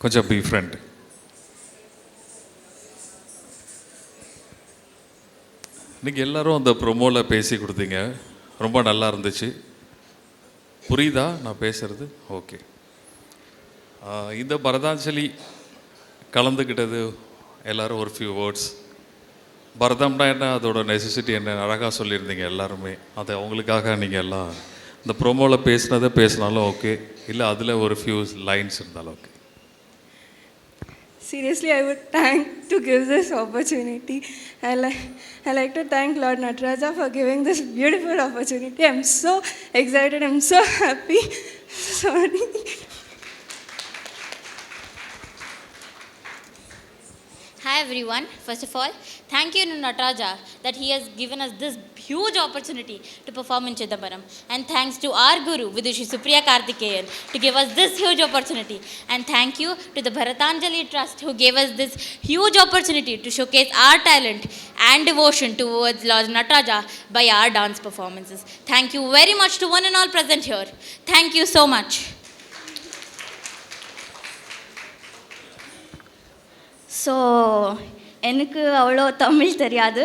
கொஞ்சம் B friend. நீங்கள் எல்லோரும் அந்த ப்ரொமோவில் பேசி கொடுத்தீங்க, ரொம்ப நல்லா இருந்துச்சு. புரியுதா நான் பேசுகிறது? ஓகே. இந்த பரதாஞ்சலி கலந்துக்கிட்டது எல்லோரும் ஒரு ஃபியூ வேர்ட்ஸ். பரதம்னா என்ன, அதோட நெசசிட்டி என்ன அழகாக சொல்லியிருந்தீங்க எல்லாருமே. அதை அவங்களுக்காக நீங்கள் எல்லாம் இந்த ப்ரோமோவில் பேசினாலும் ஓகே, இல்லை அதில் ஒரு ஃபியூ லைன்ஸ் இருந்தாலும் okay. Seriously, I would thank to give this opportunity. I like to thank Lord Nataraja for giving this beautiful opportunity. I'm so excited. I'm so happy. Sorry. Hi everyone. First of all, thank you to Nataraja that he has given us this huge opportunity to perform in Chidambaram. And thanks to our Guru, Vidushi Supriya Karthikeyan, to give us this huge opportunity. And thank you to the Bharatanjali Trust who gave us this huge opportunity to showcase our talent and devotion towards Lord Nataraja by our dance performances. Thank you very much to one and all present here. Thank you so much. So எனக்கு அவ்வளோ தமிழ் தெரியாது.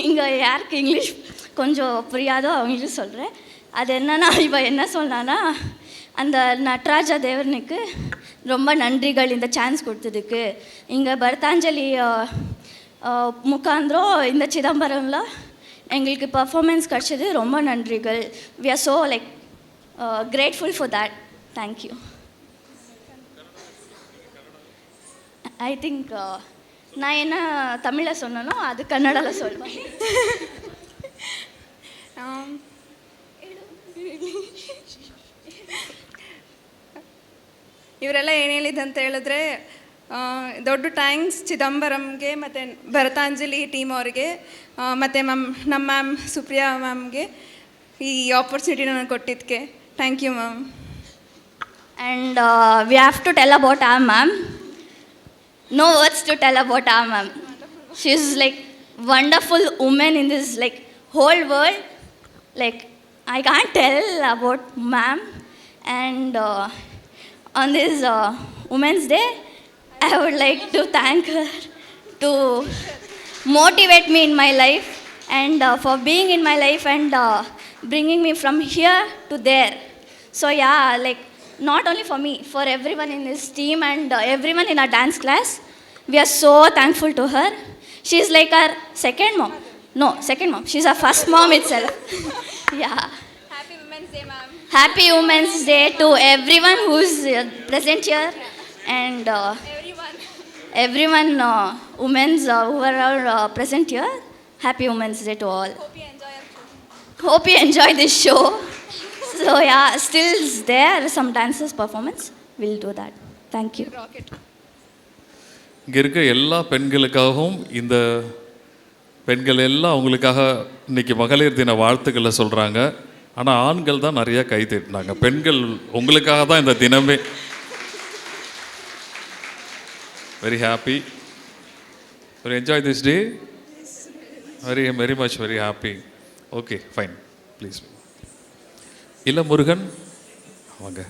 இங்கே யாருக்கு English கொஞ்சம் புரியாதோ அவங்களுக்கு சொல்கிறேன். அது என்னன்னா, இவன் என்ன சொன்னான்னா, அந்த நடராஜா தேவனுக்கு ரொம்ப நன்றிகள் இந்த சான்ஸ் கொடுத்ததுக்கு. இங்கே பரதாஞ்சலி முகாந்திரம் இந்த சிதம்பரம்ல எங்களுக்கு பர்ஃபார்மன்ஸ் கிடச்சது, ரொம்ப நன்றிகள். We are so like grateful for that. Thank you. I think நான் என்ன தமிழில் சொன்னனோ அது கன்னடாவில் சொல்வேன். ಇವರೆಲ್ಲ ಏನು ಹೇಳಿದಂತ ಹೇಳಿದ್ರೆ, ದೊಡ್ಡ ಥ್ಯಾಂಕ್ಸ್ ಚಿದಂಬರಂಗೆ ಮತ್ತು ಭರತಾಂಜಲಿ ಟೀಮ್ ಅವ್ರಿಗೆ ಮತ್ತು ನಮ್ಮ ಮ್ಯಾಮ್ ಸುಪ್ರಿಯಾ ಮ್ಯಾಮ್ಗೆ ಈ ಆಪರ್ಚುನಿಟಿ ನನಗೆ ಕೊಟ್ಟಿದ್ದಕ್ಕೆ thank you ma'am. And we have to tell about our ma'am. No words to tell about our ma'am. She is like wonderful woman in this like whole world. Like I can't tell about ma'am. And on this Women's Day, I would like to thank her to motivate me in my life and for being in my life and bringing me from here to there. So yeah, like not only for me, for everyone in this team and everyone in our dance class. We are so thankful to her. She is like our second mom. No, second mom. She's our first mom itself. Yeah. Happy Women's Day, ma'am. Happy Women's Day to everyone who's present here and everyone women's who are all present here. Happy Women's Day to all. Hope you enjoy this show. So yeah, still there some dances performance. We'll do that. Thank you. இங்கே இருக்க எல்லா பெண்களுக்காகவும் இந்த பெண்கள் எல்லாம் அவங்களுக்காக இன்றைக்கி மகளிர் தின வாழ்த்துக்களை சொல்கிறாங்க. ஆனால் ஆண்கள் தான் நிறையா கை தட்டினாங்க. பெண்கள் உங்களுக்காக தான் இந்த தினமே. Very happy. Very enjoy this day. Very very much very happy. Okay fine please. இல்லை முருகன் வாங்க.